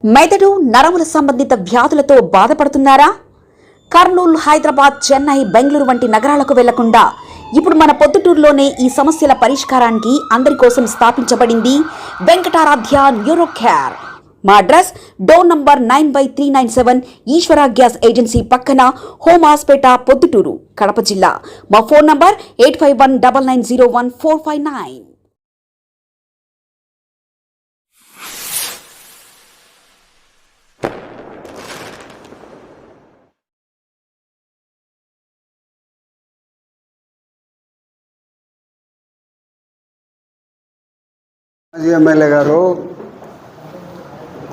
మెదడు నరముల సంబంధిత వ్యాధులతో బాధపడుతున్నారా? కర్నూలు, హైదరాబాద్, చెన్నై, బెంగళూరు వంటి నగరాలకు వెళ్లకుండా ఇప్పుడు మన పొద్దుటూరులోనే ఈ సమస్యల పరిష్కారానికి అందరి కోసం స్థాపించబడింది వెంకటారాధ్య న్యూరో కేర్. మా అడ్రస్ డోర్ నంబర్ 9/397 ఈశ్వర గ్యాస్ ఏజెన్సీ పక్కన, హోమ్ హాస్పేట, పొద్దుటూరు, కడప జిల్లా. మా ఫోన్ నంబర్ 8519901459. మాజీ ఎమ్మెల్యే గారు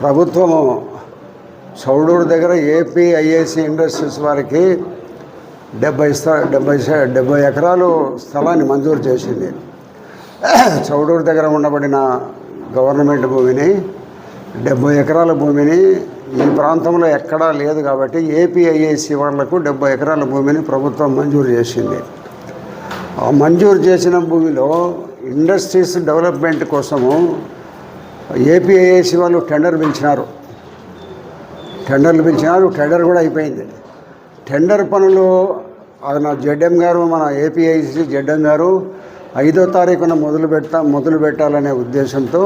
ప్రభుత్వము చౌడూరు దగ్గర ఏపీఐఏసి ఇండస్ట్రీస్ వారికి 70 ఎకరాలు స్థలాన్ని మంజూరు చేసింది. చౌడూరు దగ్గర ఉండబడిన గవర్నమెంట్ భూమిని 70 ఎకరాల భూమిని ఈ ప్రాంతంలో ఎక్కడా లేదు కాబట్టి ఏపీఐఏసి వాళ్లకు 70 ఎకరాల భూమిని ప్రభుత్వం మంజూరు చేసింది. ఆ మంజూరు చేసిన భూమిలో ఇండస్ట్రీస్ డెవలప్మెంట్ కోసము ఏపీఐఏసి వాళ్ళు టెండర్లు పిలిచినారు. టెండర్ కూడా అయిపోయింది. టెండర్ పనులు నా జెడ్ఎం గారు, మన ఏపీఐసి జెడ్ఎం గారు 5వ తారీఖున మొదలు పెట్టాలనే ఉద్దేశంతో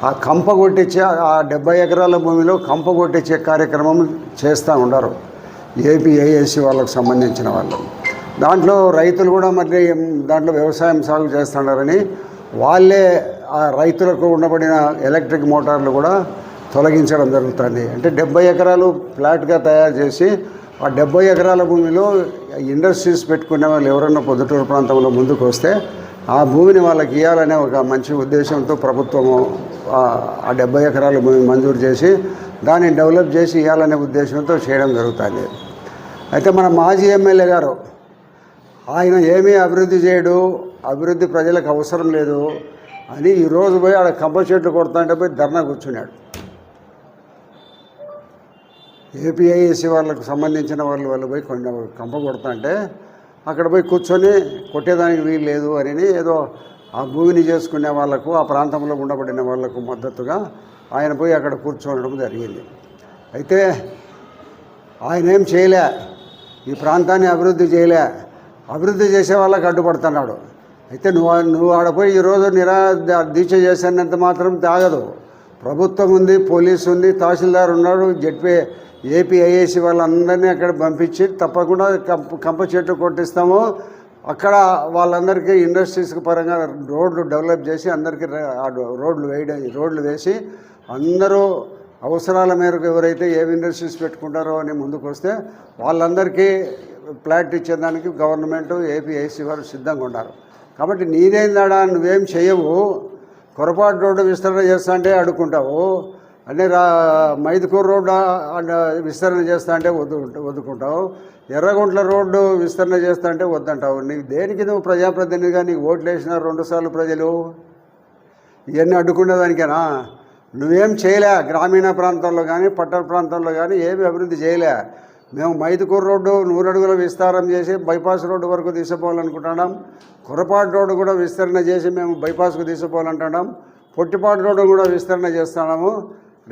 ఆ కంప కొట్టించే, ఆ 70 ఎకరాల భూమిలో కంప కొట్టించే కార్యక్రమం చేస్తూ ఉన్నారు ఏపీఐఏసి వాళ్ళకు సంబంధించిన వాళ్ళు. దాంట్లో రైతులు కూడా మరి దాంట్లో వ్యవసాయం సాగు చేస్తున్నారని వాళ్ళే ఆ రైతులకు ఉండబడిన ఎలక్ట్రిక్ మోటార్లు కూడా తొలగించడం జరుగుతుంది. అంటే 70 ఎకరాలు ఫ్లాట్గా తయారు చేసి ఆ 70 ఎకరాల భూమిలో ఇండస్ట్రీస్ పెట్టుకునే వాళ్ళు ఎవరన్నా పొద్దుటూరు ప్రాంతంలో ముందుకు వస్తే ఆ భూమిని వాళ్ళకి ఇవ్వాలనే ఒక మంచి ఉద్దేశంతో ప్రభుత్వము ఆ 70 ఎకరాల భూమిని మంజూరు చేసి దాన్ని డెవలప్ చేసి ఇవ్వాలనే ఉద్దేశంతో చేయడం జరుగుతుంది. అయితే మన మాజీ ఎమ్మెల్యే గారు ఆయన ఏమీ అభివృద్ధి చేయడు, అభివృద్ధి ప్రజలకు అవసరం లేదు అని ఈరోజు పోయి ఆడ కంప చెట్లు కొడతాంటే పోయి ధర్నా కూర్చున్నాడు. ఏపీఐఏసి వాళ్ళకు సంబంధించిన వాళ్ళు పోయి కొంచెం కంప కొడతాంటే అక్కడ పోయి కూర్చొని కొట్టేదానికి వీలు లేదు అని ఏదో ఆ భూమిని చేసుకునే వాళ్లకు, ఆ ప్రాంతంలో ఉండబడిన వాళ్లకు మద్దతుగా ఆయన పోయి అక్కడ కూర్చోవడం జరిగింది. అయితే ఆయన ఏం చేయలే, ఈ ప్రాంతాన్ని అభివృద్ధి చేయలే, అభివృద్ధి చేసే వాళ్ళకి అడ్డుపడుతున్నాడు. అయితే నువ్వు ఆడపోయి ఈరోజు దీక్ష చేసినంత మాత్రం తాగదు. ప్రభుత్వం ఉంది, పోలీసు ఉంది, తహసీల్దార్ ఉన్నాడు, ఏపీఐఏసి వాళ్ళందరినీ అక్కడ పంపించి తప్పకుండా కంప చెట్లు కొట్టిస్తాము. అక్కడ వాళ్ళందరికీ ఇండస్ట్రీస్ పరంగా రోడ్లు డెవలప్ చేసి అందరికీ రోడ్లు వేసి అందరూ అవసరాల మేరకు ఎవరైతే ఏవి ఇండస్ట్రీస్ పెట్టుకుంటారో అని ముందుకు వస్తే వాళ్ళందరికీ ఫ్లాట్ ఇచ్చేదానికి గవర్నమెంట్ ఏపీఐసి వారు సిద్ధంగా ఉన్నారు. కాబట్టి నీదేందాడా, నువ్వేం చేయవు, కొరపాటు రోడ్డు విస్తరణ చేస్తా అంటే అడుక్కుంటావు, అంటే మైదుకూరు రోడ్డు విస్తరణ చేస్తా అంటే వద్దుకుంటావు, ఎర్రగుంట్ల రోడ్డు విస్తరణ చేస్తా అంటే వద్దంటావు. నీకు దేనికి నువ్వు ప్రజాప్రతినిధిగా నీకు ఓట్లు వేసిన 2 సార్లు ప్రజలు ఇవన్నీ అడ్డుకునేదానికేనా? నువ్వేం చేయలే, గ్రామీణ ప్రాంతాల్లో కానీ పట్టణ ప్రాంతాల్లో కానీ ఏమి అభివృద్ధి చేయలే. మేము మైదుకూరు రోడ్డు 100 అడుగుల విస్తారం చేసి బైపాస్ రోడ్డు వరకు తీసుకుపోవాలనుకుంటున్నాం. కొరపాటు రోడ్డు కూడా విస్తరణ చేసి మేము బైపాస్కు తీసుకుపోవాలంటున్నాం. పొట్టిపాటు రోడ్డు కూడా విస్తరణ చేస్తున్నాము.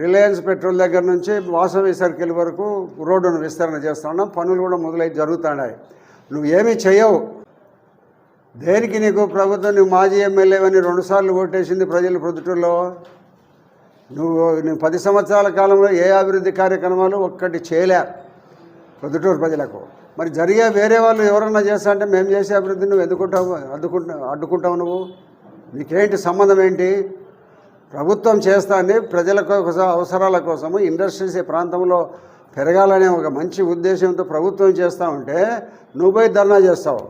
రిలయన్స్ పెట్రోల్ దగ్గర నుంచి వాసవి సర్కిల్ వరకు రోడ్డును విస్తరణ చేస్తున్నాం. పనులు కూడా మొదలై జరుగుతున్నాయి. నువ్వు ఏమీ చేయవు. దేనికి నీకు ప్రభుత్వం? నువ్వు మాజీ ఎమ్మెల్యేవని 2 సార్లు ఓటేసింది ప్రజలు పొద్దుటూరులో. నువ్వు 10 సంవత్సరాల కాలంలో ఏ అభివృద్ధి కార్యక్రమాలు ఒక్కటి చేయలే పొద్దుటూరు ప్రజలకు. మరి జరిగే వేరే వాళ్ళు ఎవరన్నా చేస్తా అంటే మేము చేసే అభివృద్ధి నువ్వు అడ్డుకుంటావు. నువ్వు నీకేంటి సంబంధం ఏంటి? ప్రభుత్వం చేస్తాన్ని ప్రజల అవసరాల కోసము ఇండస్ట్రీస్ ఈ ప్రాంతంలో పెరగాలనే ఒక మంచి ఉద్దేశంతో ప్రభుత్వం చేస్తూ ఉంటే నువ్వు పోయి ధర్నా చేస్తావు.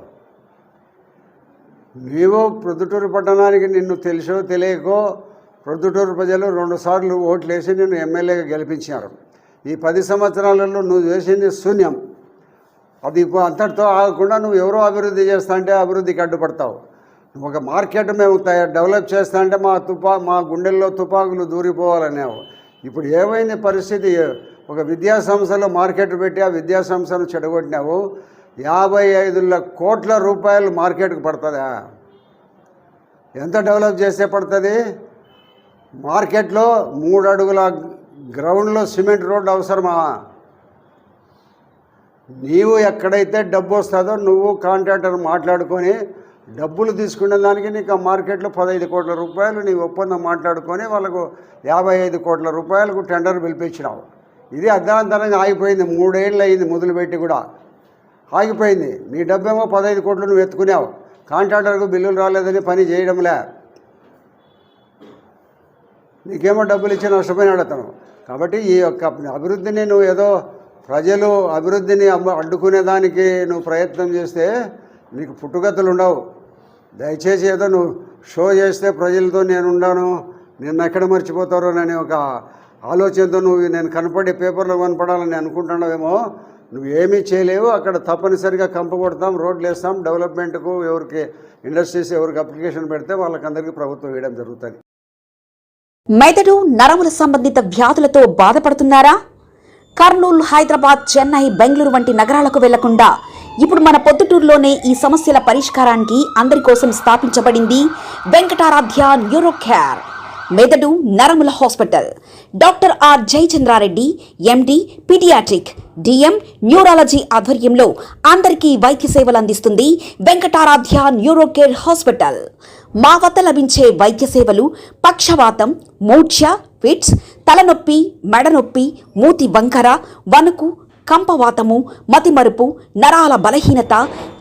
నీవు ప్రొద్దుటూరు పట్టణానికి నిన్ను తెలుసో తెలియకో ప్రొద్దుటూరు ప్రజలు 2 సార్లు ఓట్లు వేసి నిన్ను ఎమ్మెల్యేగా గెలిపించారు. ఈ 10 సంవత్సరాలలో నువ్వు చేసింది శూన్యం. అది అంతటితో ఆగకుండా నువ్వు ఎవరో అభివృద్ధి చేస్తా అంటే అభివృద్ధికి అడ్డుపడతావు. నువ్వు ఒక మార్కెట్ మేము డెవలప్ చేస్తా అంటే మా గుండెల్లో తుపాకులు దూరిపోవాలనేవు. ఇప్పుడు ఏమైంది పరిస్థితి? ఒక విద్యాసంస్థలో మార్కెట్ పెట్టి ఆ విద్యాసంస్థను చెడగొట్టినావు. 55 కోట్ల రూపాయలు మార్కెట్కి పడుతుందా? ఎంత డెవలప్ చేస్తే పడుతుంది? మార్కెట్లో 3 అడుగుల గ్రౌండ్లో సిమెంట్ రోడ్డు అవసరమా? నీవు ఎక్కడైతే డబ్బు వస్తుందో నువ్వు కాంట్రాక్టర్ మాట్లాడుకొని డబ్బులు తీసుకునే దానికి నీకు ఆ మార్కెట్లో 15 కోట్ల రూపాయలు నీ ఒప్పందం మాట్లాడుకొని వాళ్ళకు 55 కోట్ల రూపాయలకు టెండర్ పిలిపించినావు. ఇది అర్ధాంతరంగా ఆగిపోయింది. 3 ఏళ్ళు అయింది మొదలుపెట్టి కూడా ఆగిపోయింది. నీ డబ్బేమో 15 కోట్లు నువ్వు ఎత్తుకున్నావు. కాంట్రాక్టర్కు బిల్లులు రాలేదని పని చేయడంలే. నీకేమో డబ్బులు ఇచ్చి నష్టపోయినాడు అతను. కాబట్టి ఈ యొక్క అభివృద్ధిని నువ్వు ఏదో ప్రజలు అభివృద్ధిని అడ్డుకునేదానికి నువ్వు ప్రయత్నం చేస్తే నీకు పుట్టుగతులు ఉండవు. దయచేసి ఏదో నువ్వు షో చేస్తే ప్రజలతో నేను ఉన్నాను, నిన్ను ఎక్కడ మర్చిపోతారో అనే ఒక ఆలోచనతో నువ్వు నేను కనపడి పేపర్లో కనపడాలని అనుకుంటున్నావేమో. నువ్వు ఏమీ చేయలేవు. అక్కడ తప్పనిసరిగా కంప కొడతాం, రోడ్లు వేస్తాం, డెవలప్మెంట్కు ఎవరికి ఇండస్ట్రీస్ ఎవరికి అప్లికేషన్ పెడితే వాళ్ళకందరికీ ప్రభుత్వం వేయడం జరుగుతుంది. మెదడు నరముల సంబంధిత వ్యాధులతో బాధపడుతున్నారా? కర్నూలు, హైదరాబాద్, చెన్నై, బెంగళూరు వంటి నగరాలకు వెళ్లకుండా ఇప్పుడు మన పొద్దుటూరులోనే ఈ సమస్యల పరిష్కారానికి అందరి కోసం స్థాపించబడింది వెంకటారాధ్య న్యూరో కేర్ మెదడు నరముల hospital. Doctor R Jayachandrareddy, MD, paediatric, DM, neurology ఆధ్వర్యంలో అందరికీ వైద్య సేవలు అందిస్తుంది వెంకటారాధ్య న్యూరో కేర్ హాస్పిటల్. మా వద్ద లభించే వైద్య సేవలు పక్షవాతం, మూర్ఛ, ఫిట్స్, తలనొప్పి, మెడనొప్పి, మూతి వంకర, వణుకు, కంపవాతము, మతిమరుపు, నరాల బలహీనత,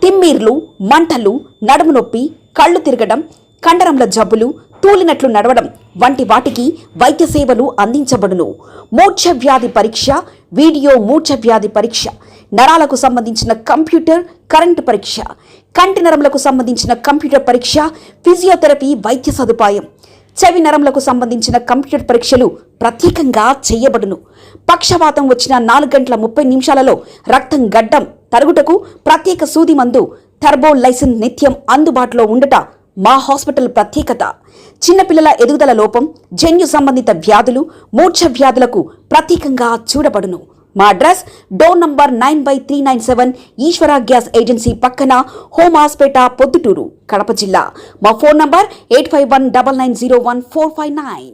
తిమ్మిర్లు, మంటలు, నడుము నొప్పి, కళ్ళు తిరగడం, కండరంల జబ్బులు, తూలినట్లు నడవడం వంటి వాటికి వైద్య సేవలు అందించబడును. మూర్ఛ వ్యాధి పరీక్ష, వీడియో మూర్ఛ వ్యాధి పరీక్ష, నరాలకు సంబంధించిన కంప్యూటర్ కరెంటు పరీక్ష, కంటి నరములకు సంబంధించిన కంప్యూటర్ పరీక్ష, ఫిజియోథెరపీ వైద్య సదుపాయం, చెవి నరములకు సంబంధించిన కంప్యూటర్ పరీక్షలు ప్రత్యేకంగా చేయబడును. పక్షవాతం వచ్చిన 4 గంటల 30 నిమిషాలలో రక్తం గడ్డం తరుగుటకు ప్రత్యేక సూది మందు థర్బోలైసిన్ నిత్యం అందుబాటులో ఉండట మా హాస్పిటల్ ప్రత్యేకత. చిన్నపిల్లల ఎదుగుదల లోపం, జన్యు సంబంధిత వ్యాధులు, మూర్ఛ వ్యాధులకు ప్రత్యేకంగా చూడబడును. మా అడ్రస్ డోర్ నంబర్ 9/397 ఈశ్వర గ్యాస్ ఏజెన్సీ పక్కన, హోమాస్పేట, పొద్దుటూరు, కడప జిల్లా. మా ఫోన్ నంబర్ 8519901459.